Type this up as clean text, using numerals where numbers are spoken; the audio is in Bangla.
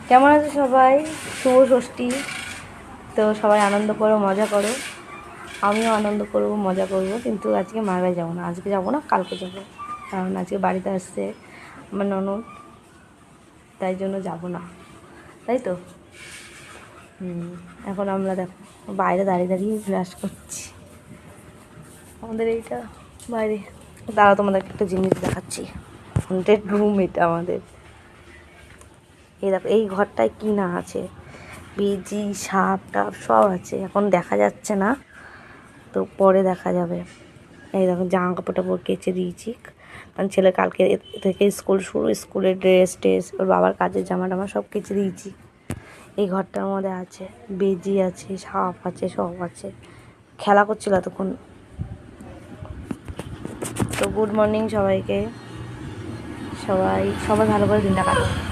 কেমন আছে সবাই? শুভ ষষ্ঠী। তো সবাই আনন্দ করো, মজা করো। আমিও আনন্দ করব, মজা করব, কিন্তু আজকে মার বাড়ি যাবো না। আজকে যাবো না, কালকে যাবো। কারণ আজকে বাড়িতে আসছে আমার ননদ, তাই জন্য যাব না। তাই তো এখন আমরা দেখো বাইরে দাঁড়িয়ে দাঁড়িয়ে ব্রাশ করছি। আমাদের এইটা বাইরে। দাঁড়াও, তোমাদেরকে একটা জিনিস দেখাচ্ছি। হন্টেড রুম এটা আমাদের। এই দেখো, এই ঘরটায় কি না আছে, বেজি, সাপ টাপ সব আছে। এখন দেখা যাচ্ছে না, তো পরে দেখা যাবে। এই দেখো, জামা কাপড় টাপড় কেচে দিয়েছি, কারণ ছেলে কালকে থেকে স্কুল শুরু, স্কুলের ড্রেস টেস, ওর বাবার কাজের জামা টামা সব কেচে দিয়েছি। এই ঘরটার মধ্যে আছে বেজি আছে, সাপ আছে, সব আছে। খেলা করছিল এতক্ষণ। তো গুড মর্নিং সবাইকে। সবাই সবাই ভালো করে দিনটা কাটো।